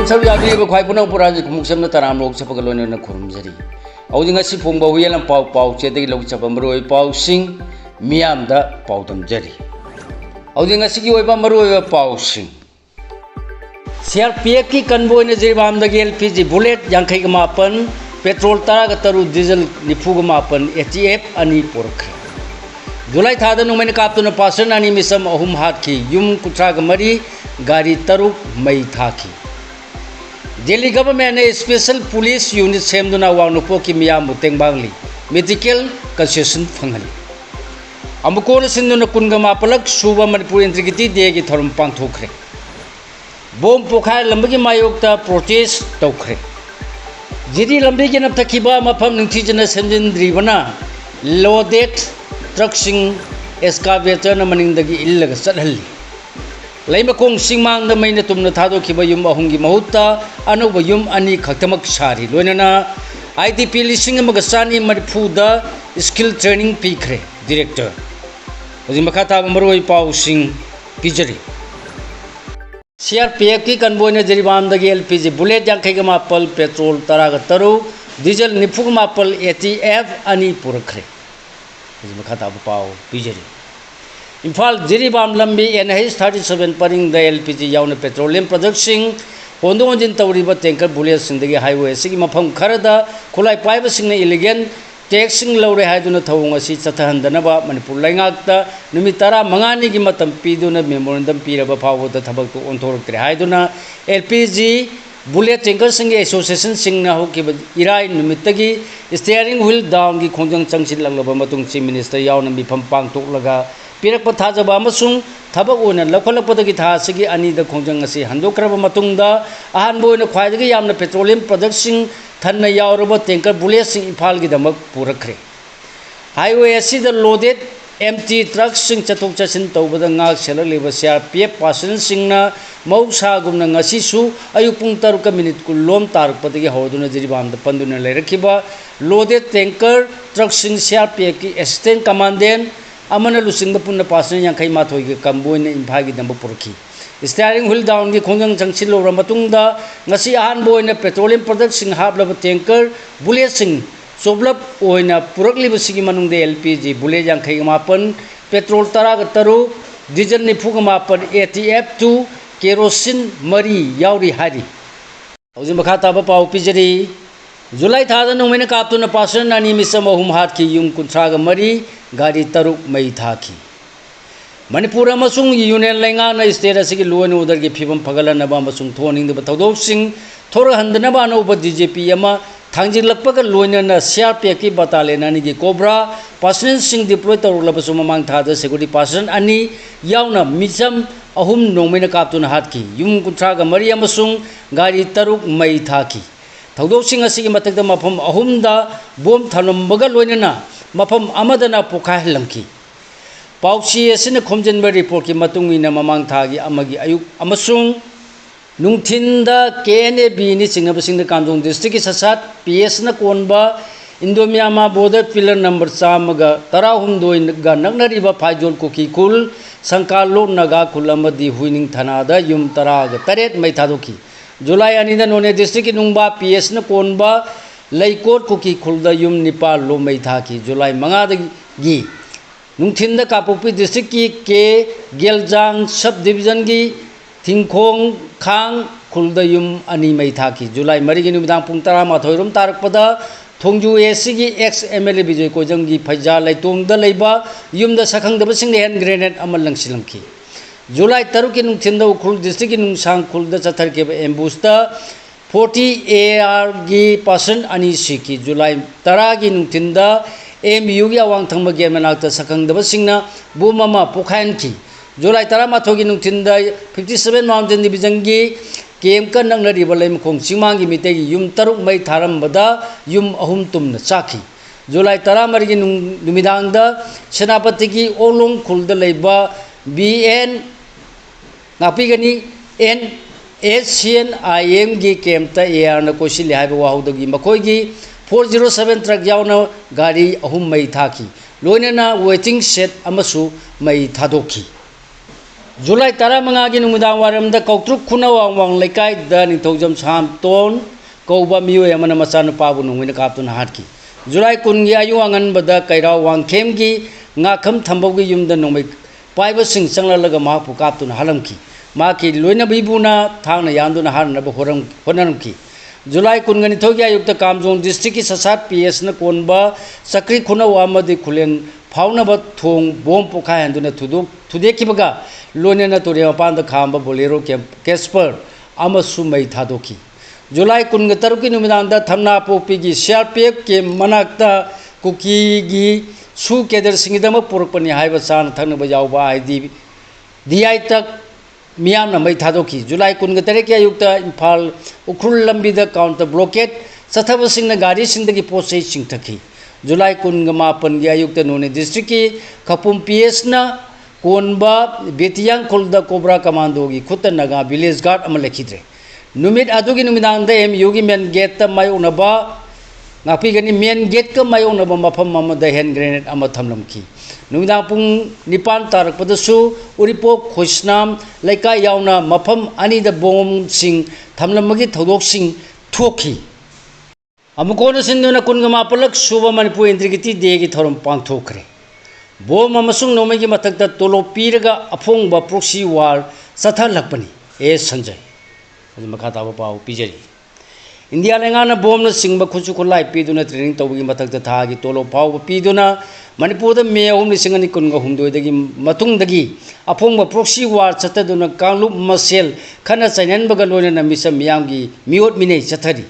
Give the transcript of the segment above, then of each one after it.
सब यादी ख्वाई पुनः पुरा मुसम तराम लोग चपग लोन खुरमजरी औसी फोंब हुएल पाउ पाउ चेद लौ चप मरुई पाउ सिंह मियाम पाउदमजरी मरुई पाउ सिंह CRPF की convoy Jiribam LPG bullet 59 petrol 13 diesel 94 ATF अनि पोरखे जुलाई थाद नोमेन काप्तुन पासन अनि मिसम अहुम हाथी युम कुत्राग मरी गाड़ी 3 मई थाकी दिल्ली गवर्नमेंट ने स्पेशल पुलिस यूनिट सेमदुना वांगनुपो की मियाम मुतेंग बांगली मेडिकल कंसेशन फंगनी अमुकोन सिंदुना कुनगमा पलक सुबा मणिपुर इंटीग्रिटी डे की थरम पांगथोखरे बोम पोखाय लंबगी मायोक्ता प्रोटेस्ट तौखरे जिदी लंबी के नपथखिबा मफम निंथिजना सेमजिनद्रिबना लोडेड ट्रकसिंग एस्कावेटर न मनिंगदगी इल्लग चलहल्ली लैमकोंग सिंगमांग मैन तुमन थादोखिबा युम अहुंगी महुत्ता अनौब युम अनि खक्तमक सारी लोइनना IDP 1940 स्किल ट्रेनिंग पीखरे डायरेक्टर हजि मखाता मरोय पाउसिंग पिजरी CRPF की convoy Jiribam LPG bullet 59 petrol 13 diesel 94 ATF अनि पुरखरे हजि मखाता पाउ पिजरी इम्फाल जिरीबाम लंबी NH 37 परिंग LPG याउन पेट्रोलियम प्रोडक्ट्सिंग होंदों होंजिन तौरीब टैंकर बुलेट सिंदगी हाईवे सिगी मफम खरदा खुलाई पाइब सिंग इलीगल टैक्सिंग लौरे हाइदुना थौंग असि चथहंदनबा मणिपुर लैंगाक्ता नुमित 15 की मतम पीदुना memorandum Pirba फावोदा थबकतो ओंथोरक्तरे हाइदुना LPG bullet tanker सिंग एसोसिएशन सिंग ना होकिब इराई नुमितगी स्टीयरिंग व्हील डाउन की खोंजंग चंगसिन लगलबा मतुंग चीफ मिनिस्टर याउन मिफम पांगथोकलगा पिरक थाजब अमसुंग थबक ओना लखलपदगी थासगी अनीद खोंजंग असि हंदोक्रब मतुंगदा अहानबो ओना ख्वाइदगी यामना पेट्रोलियम प्रोडक्ट्सिंग थन्ना यावरब टैंकर बुलेट सिंग इम्फाल की दमक पुरखरे हाईवे असिद लोडेड empty trucks सिंग चथोक चसिन तौबदा ngak सेललेबा CRPF पर्सन सिंगना मौसागुमना ngasisu ayuk pung 3 minute kulom tarukpadagi hawduna jiribamda panduna lerakhiba loaded tanker truck sing CRPF की assistant commandant amana lusingda punna person 58 gi kamboina imphagi damba purki steering wheel down की खोंजंग चंगसिन लोरा मतुंगदा ngasi ahan boina petroleum product sing hablaba tanker bullet sing सोबलब ओइना पुरकलिब सिगी मनुंगदे LPG bullet 59 petrol 13 diesel 94 ATF 2 kerosene मरी यावरी हारी हौजि मखा ताबा पाउ पिजरी जुलाई थादा नोमेन काप्तुना पासन अनि मिसम अहुम हाथ की युम कुंथ्राग मरी गाड़ी 3 मई थाकी मणिपुर अमसुंग यूनियन लैंगाना स्टेट असि लो एंड ऑर्डर की फिबम फगलनबा अमसुंग थोनिंगदबा थौदोकसिंग थोरहंदनबा अनौब DGP अमा थांजिलपक लोइनना CRPF की बटालियन अनि की कोब्रा पर्सनल सिंग डिप्लॉय तौरलबसु ममांग थादा सिक्योरिटी पर्सन अनि याउना मिसम अहुम नोमेन काप्तुना हाथ की युम कुंथ्राग मरी अमसुंग गाड़ी 3 मई थाकी थौदोकसिंग असि मतकदा मफम अहुमदा बोम थलमबगा लोइनना मफम अमदना पोखाहलंकी पाउसी असिन खोमजनबा रिपोर्ट की मतुंगिना ममांग थागी अमगी अयुक अमसुंग नुंथिंदा KNAB नि चिंगबसिंग कामजोंग डिस्ट्रिक्ट की ससात PS न कोनबा इंडोमियामा बॉर्डर पिलर नंबर 113 गा नगनरिबा फाइजोल कुकी कुल संकालो नगा खुलमदी हुइनिंग थानादा युम 3 मई थादोकी जुलाई अनिदा नोने डिस्ट्रिक्ट की नुंगबा PS न कोनबा लैकोट कुकी खुलदा युम निपाल लो मई थाकी जुलाई 5 दगी नुंथिंदा कापोपी डिस्ट्रिक्ट की के गेलजांग सब डिवीजन की थिंखोंग खांग खुलदयुम अनि मई थाकी जुलाई मरी की नुमिदांग पुंग 13 रोम तारकपदा थोंजू एसी की एक्स MLA विजय कोजंग की फैजा लैतोंगदा लैबा युमदा सखंगदबसिंग हैंड ग्रेनेड अमल लंगसिलंकी जुलाई 3 की नुंथिंदा उखुल डिस्ट्रिक्ट की नुंसांग खुलदा चथर के एम्बुस्ता 40 AR की पर्सन अनि सिकी जुलाई 10 की नुंथिंदा MU की अवांग थंग गेम मनाक्ता सखंगदबसिंगना बुममा पोखायन की जुलाई 13 की नुंथिंदा 57 माउंटेन डिवीजन की केम का नंगनरिब लैमखोंग चिंगमांग की मिते युम 3 मई थारमबदा युम अहुम तुमना चाखी जुलाई 13 की नुमिदांगदा सेनापति की ओलोंग खुलदा लैबा BN नापीगनी NHCNIM की केमता AR न कोशिले हाइबा वाहुदगी मखोगी 407 ट्रक यावना गाड़ी अहुम मई थाकी लोइनना वेटिंग सेट अमसु मई थादोकी जुलाई 15 की नुमिदां वारमदा कौत्रुक खुना वांग लेकाई द निथौजम सामतोन कौबा मियोय अमना मचानुपाबु नुंगिना कापतुन हाटकी जुलाई 10 की आयु आंगनबदा कैराव वांगखेम की ngakham thambaugi yumda nomai paiba sing changlalaga mahapu kaptuna halamki maki loina bibuna thangna yanduna harna ba horanamki जुलाई 19 thogi ayukta kamjong district ki sasat ps na konba sakri khuna wamadi khulen fauna ba thong bom pokha handuna thudekibaga loina na tore panda khamba bolero kesper amasu mai thadoki जुलाई 13 ki numidanda thamna popi gi sharpep ke manakta kuki gi su keder singidama purukpani haiba san thangna ba yawba aidi diai tak मियाम ना मई थादोकी जुलाई 19 की Ayukta Imphal Ukhrul लंबीदा counter blockade सथबसिंग ना गाड़ी सिंदगी पोसे सिंथकी जुलाई 19 की आयुक्ता नोने district की खपुम PS ना कोनबा बेतियांग खुलदा cobra commando की खुद नगा विलेज गार्ड अमल लिखिद्रे नुमित अदुगी नुमिदांदा एम योगी मेन गेट ता मायोनबा ngapi मेन गेट का मायोनबा मफम ममदा हैंड ग्रेनेड अमा थमलमकी नुमिदां पुंग निपान तारकपदसु उरिपोक खोइसनाम लेका यावना मफम अनिदा बोम सिंग थमलमगी थौदोक सिंग थोखी अमुकोन सिंदुना कुनगमा पलक सुबा मणिपुर इंद्रिगिति देगी थोरम पांगथोखरे बोम अमसुंग नोमेगी मथकता तोलो पीरगा अफोंगबा प्रोक्सी वार सथलकपनी ए संजय मखाताबा पाव पिजरी इंडिया लेंगाना बोम न सिंगबा खुचु खुलाई पीदुना ट्रेनिंग तौबगी मथकता थागी तोलो पाव पीदुना मणिपुर मे अहम लिंग अनि कुनगा हुमदोदगी मतुंगदगी अफोंग प्रोक्सी वार चतदुना कांगलुप मसेल खना चाइननबगा लोइना मिसम मियामगी मियोट मिनै चथरी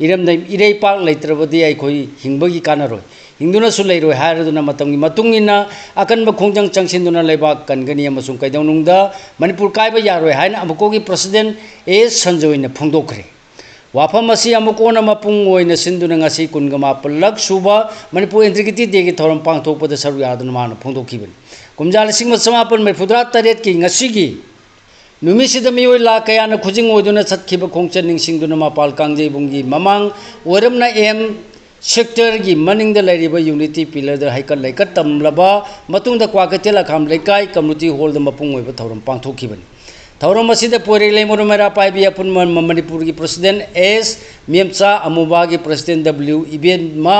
इरमदै इरै पाक लैत्रबदी आइखोई हिंबगी कानरोय हिंदुनासु लैरोय हारदुना मतंगी मतुंगिना अकनबा खोंजंग चंगसिनदुना लेबाक कनगनी अमसुंग कैदौनुंगदा मणिपुर कायबा यारोय हायना अमुकोगी प्रेसिडेंट ए संजोयना फोंदोखरे वाफम असी अमुकोना मपुंग ओइना सिंदुना ngasi 19 सुबा मणिपुर इंद्रिगिति देगी थौरम पांगथोकपदा सरु यादुना मान फोंदोखिबन कुमजाल सिंह समापन मरफुद्रा तरेत की ngasi नुमिसिदा मियोय ला कयाना खुजिंग ओइदुना सत्खिबा खोंगचन निंगसिंगदुना मापाल कांगजेबुंगी ममांग ओरमना एम सेक्टर की मनिंगदा लैरिबा यूनिटी पिलर दा हाइकल लाइकत तमलबा मतुंगदा क्वाकतेला खाम लेकाई कम्युनिटी हॉल दा मपुंग ओइबा थौरम पांगथोखिबन थौरम असिदा पोरे लेमोर मेरा पाइबी अपुन मणिपुर की प्रेसिडेंट एस मेमचा अमुबा की प्रेसिडेंट डब्ल्यू इवेंट मा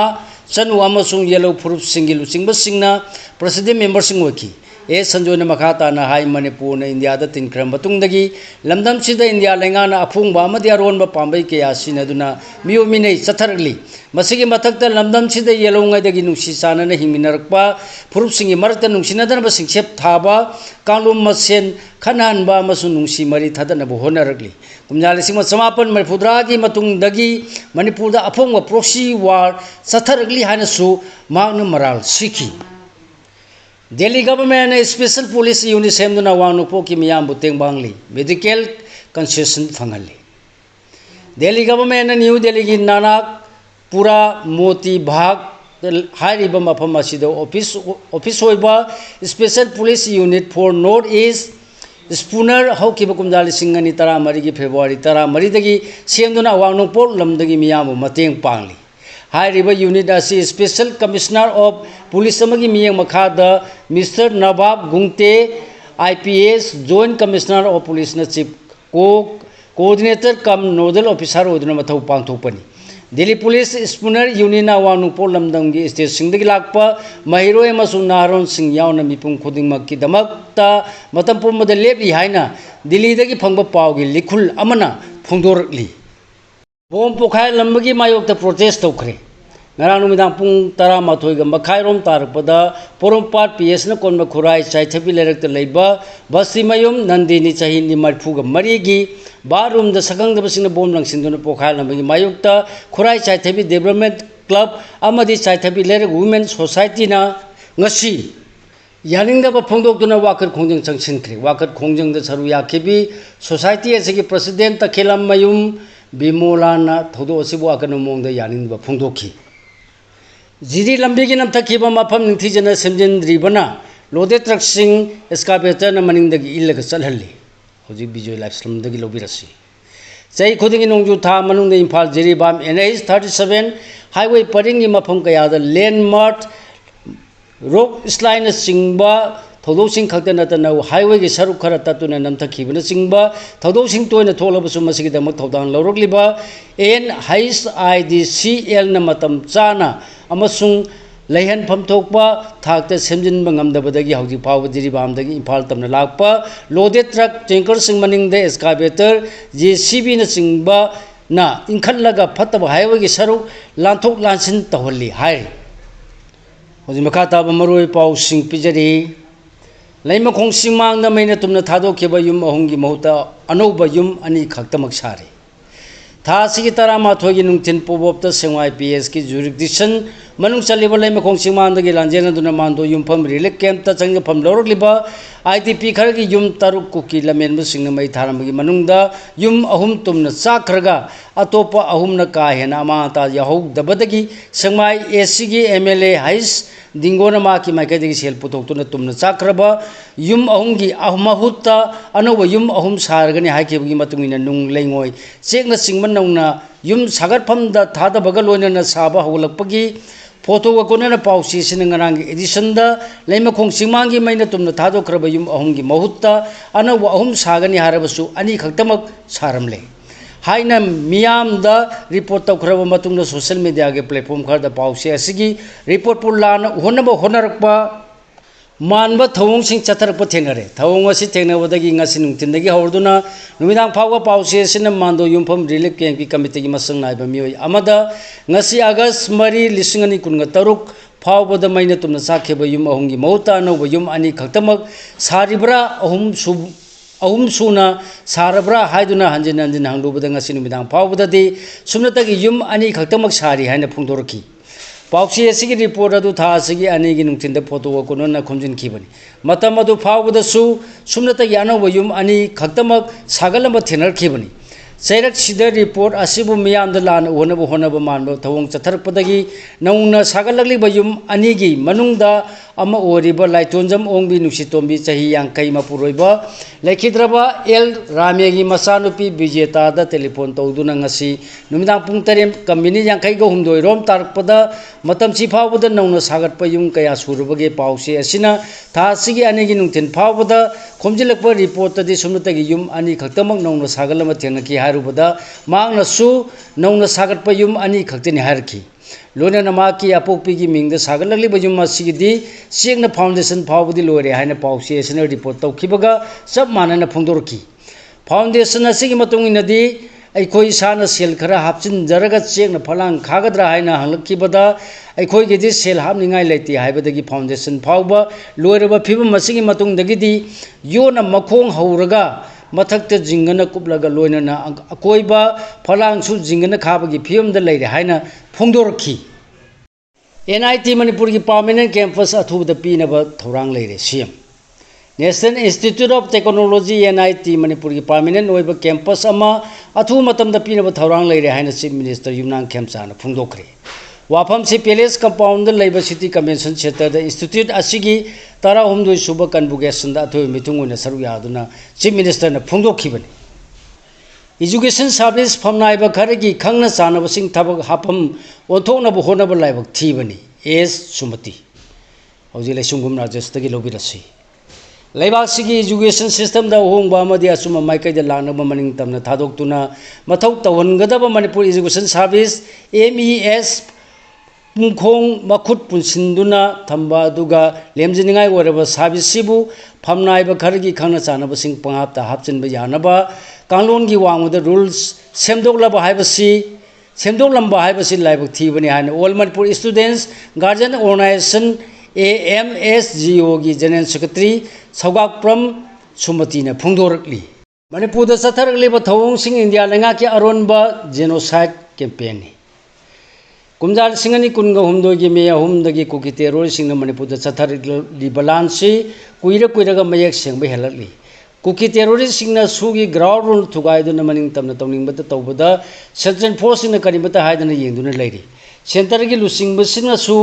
चनु अमसुंग येलो फुरुप सिंगी लुचिंगबा सिंगना प्रेसिडेंट मेंबर सिंग ओखी ए संजोना मखाताना हाई मणिपुर ने इंडिया दा तिनख्रम बतुंगदगी लमदम सिदा इंडिया लेंगाना अफुंगबा अमदि अरोनबा पांबै कया सिनदुना मियो मिनै चथरगली मसिगी मथक्ता लमदम सिदा येलोंगैदगी नुंसी सानना हिंगिनरकपा फुरुप सिंगी मरकता नुंसिनदनबा सिंगसेप थाबा कांगलुम मसेन खनहनबा अमसु नुंसी मरी थदनबा होनरगली कुमजाल सिंह समापन मरफुद्रा की मतुंगदगी मणिपुर दा अफुंगबा प्रोक्सी वार चथरगली हानसु मागन मराल सिखी दिल्ली गवर्नमेंट ने स्पेशल पुलिस यूनिट सेमदुना वांगनुपो की मियाम बुतेंग बांगली मेडिकल कंसेशन फंगली दिल्ली गवर्नमेंट ने न्यू दिल्ली की नानकपुरा मोती भाग हाइरिब मफम असिदा ऑफिस होइबा special police unit for north east स्पूनर हौकिब कुमजाली सिंगनी 13 की फेब्रुआरी 13 दगी सेमदुना वांगनुपो लमदगी मियाम मतेंग पांगली हाइरिब यूनिट असी स्पेशल कमिश्नर ऑफ पुलिस अमगी मियंग मखादा mister Nawab Gungte IPS joint commissioner of police न chief coordinator cum nodal officer ओदुना मथौ पांगथोपनी दिल्ली पुलिस स्पूनर यूनिट वांगनुपो लमदंगी स्टेट सिंगदगी लाकपा महिरोय अमसुंग नारोन सिंग यावना मिपुंग खुदिंगमक्की दमक्ता मतम पुमदा लेपली हाइना दिल्ली दगी फंगबा पावगी लिखुल अमना फोंदोरकली बोम पोखाय लंबगी मायोक्ता प्रोटेस्ट तौखरे ngarang numidang pung 12 ga makhairom tarpada porompat ps na konba khurai chaithabi lerak ta leiba basimayum nandini chahi ni marphu ga marigi barum da sagang da basing na bom lang sinduna pokhai lambagi mayukta khurai chaithabi development club amadi chaithabi lerak women society na ngasi yaning da ba phongdok tuna wakat khongjang changsinkhre wakat khongjang da saru yakhibi society asigi president ta khelam mayum bimolana thodo asibu akana mong da yaning ba phongdokhi Jiri लंबी की नमथकीब मफम निथीजना सेमजिनद्रीबना Lode truck सिंग excavator न मनिंगदगी इल्लग चलहल्ली होजि Bijoy life स्लमदगी लोबिरसी चै खुदिंगी नोंजु था मनुंग Imphal Jiribam NH 37 highway परिंग मफम कयाद लैंडमार्क रोक स्लाइन चिंगबा थौदोसिंग खक्त नतना हाईवे की सरुक खरा ततुना नमथखिबना चिंबा थौदोसिंग तोयना थोलबसु मसिगिदमक थौदान लौरकलिबा NHIDCL na matam chana amasung leihan phamthokpa thakta semjinba ngamdabadagi hauji phawa diribamdagi imphal tamna lakpa loaded truck tanker sing maningda excavator JCB na chingba na inkhallaga phataba highway gi saruk lanthok lansin tawhalli hai hoji makha taba maroi pau sing pijari leima khong singmang na maina tumna thadokhiba yum ahumgi mahuta anoba yum ani khaktamak sari थासिगी तरामाथोगी नुंथिन पोबोपता सेंवाई PS की jurisdiction मनुंग चलिबा lemma खोंग सिंगमांदगी लांजेना दुना Mando युमफम relief camp ता चंग फम लौरकलिबा IDP खरगी yum तारुक cookie लमेनबु सिंगना मई थारमगी मनुंगदा yum अहुम तुमना चाखरगा अतोपा अहुमना का हेना अमाता याहौ दबदगी सेंवाई AC की MLA हाइस दिंगोना माकी माइकदगी cell पुथोक्तुना तुमना चाखरबा yum अहुमगी अहुमहुत्ता अनोब yum अहुम सारगनी हाइकेबगी मतुंगिना नुंग लेंगोय चेकना Sigmund नौना yum सागरफमदा थादबगा लोइना साबा हौलकपगी फोटो कोना पाउसी सिनंगरांगी एडिशनदा लेमा खोंग सिंगमांगी मैना तुमना थादोखरब युम अहुमगी महुत्ता अनोब अहुम सागनी हारबसु अनि खक्तमक सारमले हाइना मियामदा रिपोर्ट तौखरब मतुंगना सोशल मीडिया के प्लेटफॉर्म खरदा पाउसी असिगी रिपोर्ट पुलान होनब होनरकपा मानब थवोंग सिंग चथरप थेंगरे थवोंग असि थेंगनबदगी ngasi nungtindagi horduna numidang phawga pause sina mando yumpham relief camp ki committee gi masang naiba mioi amada ngasi August 3 2023 phawbada maina tumna sakheba yum ahumgi mauta no yum ani khaktamak saribra ahum suna sarabra haiduna hanjin hanjin hanglubada ngasi numidang phawbada sumnatagi yum ani khaktamak sari haina phungdorki पाउसी ऐसी report अदु था असगी अनेगी नुंथिंदा photo कोनना खोमजिन खिबनी मतम अदु फावबदसु सुमनता यानो वयुम अनि खक्तमक सागलम थेनर खिबनी चैरक सिदा report असिबु मियाम the लान होनब होनब मानब थवंग चथरपदगी नौना सागलगली वयुम अनिगी मनुंगदा अमा ओरिबा लाइतोंजम ओंबी नुसितोंबी चही यांकई मपुरोइबा लेखिद्रबा एल रामेगी मसानुपी विजेतादा टेलीफोन तौदुना ngasi नुमिदां पुंग तरेम कम्बिनी यांकई गो हुमदोय रोम तारकपदा मतम सी फावबदा नौना सागतप युम कया सुरुबगे पाउसे असिना थासिगी अनेगी नुंथिन फावबदा खोमजिलकपा रिपोर्ट तदि सुमनतगी युम अनि खक्तमक नौना सागलम थेंगकी हारुबदा मांगनसु नौना सागतप युम अनि खक्तनि हारखी लोने नमाकी अपोपी की मिंग सागलगली बजुम मसिगिदी सेंगना फाउंडेशन फावबदी लोरे हाइना पाउसी एसना रिपोर्ट तौखिबगा सब मानना फोंदोरकी फाउंडेशन असिगी मतुंगिनदी अखोई साना सेल खरा हापचिन जरगा चेंगना फलांग खागद्रा हाइना हंगलकिबदा अखोई गिदी सेल हापनिंगाई लेति हाइबदगी फाउंडेशन फावबा लोरबा फिबम मसिगी मतुंगदगिदी योना मखोंग हौरगा मथक्ते जिंगना कुपलगा लोइनना अकोइबा फलांगसु जिंगना खाबगी फियमदा लेरे हाइना फोंदोरखी NIT मणिपुर की परमानेंट कैंपस अथुबदा पीनबा थौरांग लेरे CM national institute of technology NIT Manipur की परमानेंट ओइबा कैंपस अमा अथु मतमदा पीनबा थौरांग लेरे हाइना चीफ मिनिस्टर युमनांग खेमचाना फोंदोखरे वाफम से पैलेस कंपाउंड लेबा city convention centre the institute असिगी 13 सुब कन्वोकेशन दा अथु मिथुंग ओइना सरुक यादुना चीफ मिनिस्टर ना फोंदोखिबनी एजुकेशन सर्विस फमनाइबा खरगी खंगना चानबसिंग थबक हापम ओथोनब होनब लाइबक थीबनी एस सुमति हौजी लेसुंगुम राजस्थगी लोबिरसी लेबासिगी एजुकेशन सिस्टम दा होंगबा मदि असुम माइकैदा लानब मनिंग तमना थादोक्तुना मथौ तवनगदब मणिपुर एजुकेशन सर्विस MES पुंखोंग मखुट पुनसिंदुना थंबा दुगा लेमजिनिंगाई ओरबा सर्विससिबु फमनाइबा खरगी खंगना चानबसिंग पंगापता हापचिनबा यानबा कांगलोंगी वांगदा रूल्स सेमदोगलबा हाइबसी लाइबक थीबनी हाइन all Manipur students guardian organisation AMSGO की जनरल सेक्रेटरी सौगाप्रम सुमति ने फोंदोरकली मणिपुर चथरगलिबा थवोंग इंडिया लेंगा के अरोनबा जेनोसाइड कैंपेन कुमजार सिंगनी कुनगा हुमदोगी मे अहुमदगी कुकी टेरोरिस्ट मणिपुर चथरगलिबा लानसी कुइरगा मयेक सेंबा हेलकली कुकी टेरोरिस्ट सुगी ग्राउंड रूल थुगाइदुना मनिंग तमना तौनिंगबता तौबदा सेंट्रल फोर्स करीबता हाइदना येंदुना लेरी सेंटर की लुसिंगबसिंगसु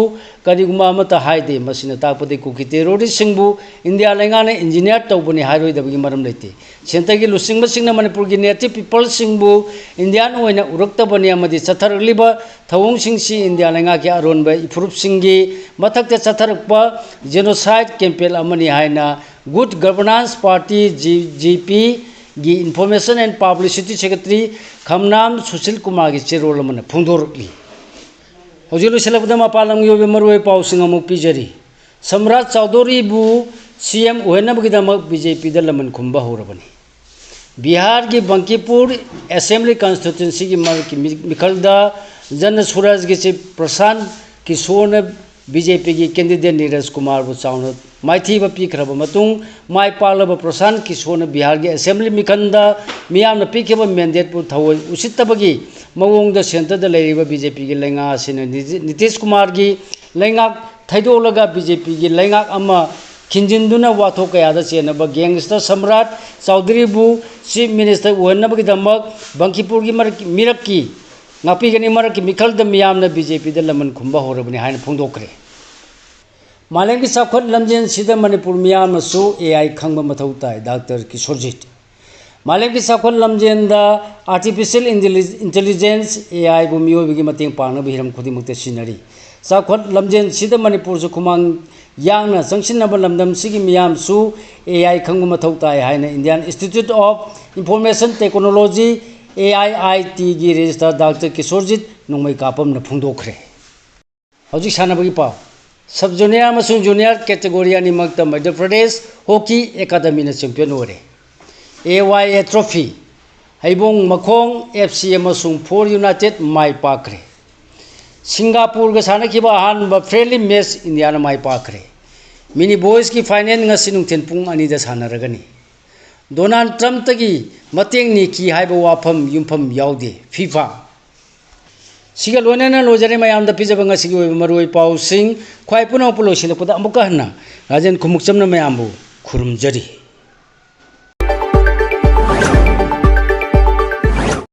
करिगुमा अमता हाइदे मसिना ताकपदे कुकी टेरोरिस्ट सिंगबु इंडिया लेंगाने इंजीनियर तौबने हाइरोइदबगी मरम लेते सेंटर की लुसिंगबसिंगना मणिपुर की नेटिव पीपल सिंगबु इंडियन ओइना उरक्तबने अमदि चथरलिबा थवोंग सिंगसी इंडिया लेंगा के अरोनबा इफ्रुप सिंगी मथक्ते चथरकपा जेनोसाइड कैंपेन अमनि हाइना गुड गवर्नेंस पार्टी जीपी की information and publicity secretary Khamnam Sushil Kumar की चेरोल मन फोंदोरली हौजी लोइसलबदा मपालम योबे मरुए पाउसिंग अमुक पिजरी सम्राट चौधरी बु सीएम ओहेनबगिदमक बीजेपी द लमन खुंबा होरबनी बिहार की बंकीपुर असेंबली कॉन्स्टिट्यूंसी की मिखलदा जन सूरज की प्रशांत किशोर ने बीजेपी की कैंडिडेट नीरज कुमार बु चाउन माइथीब पीखरब मतुंग माइ पालब प्रशांत किशोर ने बिहार की असेंबली मिखंदा मियाम न पीखेब mandate Pu थवoi उसितबगी मवोंग centre the लेरिबा BJP की लेंगा सिने नीतीश कुमार की लेंगा थैदोलगा बीजेपी की लेंगा अमा खिंजिंदुना वाथो कयादा चेनब गैंगस्टर सम्राट चौधरी बु चीफ मिनिस्टर ओहनबगिदमक बंकीपुर की मिरक की नापीगनी मरक की मिखल द मियाम न बीजेपी द लमन खुंबा होरबनी हाइन फोंदोखरे मालेम की साखोट लमजेन सिद मणिपुर मियाम सु एआई खंग मथौ ताई डॉक्टर किशोरजीत मालेम की साखोट लमजेन द आर्टिफिशियल इंटेलिजेंस एआई बु मियोबी की मतेंग पांगब हिरम खुदिमुक्ते सिनरी साखोट लमजेन सिद मणिपुर सु खुमांग यांगना संगसिनब लमदम सिगी मियाम सु एआई खंग मथौ ताई हाइन Indian institute of information technology AIIT की रजिस्टर डॉक्टर किशोरजीत नोंमै कापम न फोंदोखरे हौजिक सानबगी पाव सब जूनियर अमसुंग जूनियर कैटेगरी अनिमक मध्य प्रदेश हॉकी एकेडमी ने चैंपियन होरे AYA ट्रॉफी हैबोंग मखोंग FC अमसुंग 4 यूनाइटेड माई पाखरे सिंगापुर का सानखिबा अहानबा फ्रेंडली मैच इंडिया न माई पाखरे मिनी बॉयज की फाइनल ngasi नुंथेन पुंग अनि दा सानरगनी डोनाल्ड ट्रम्प की मतेंग निकी हाइब वाफम युमफम याउदे फीफा सिगा लोनेना लोजरे मयाम द पिजब ngasi ओइ मरुइ पाउसिंग ख्वाइ पुनो पुलोसिलपदा अमुका हन्ना राजन खुमुकचमना मयामबु खुरुमजरी।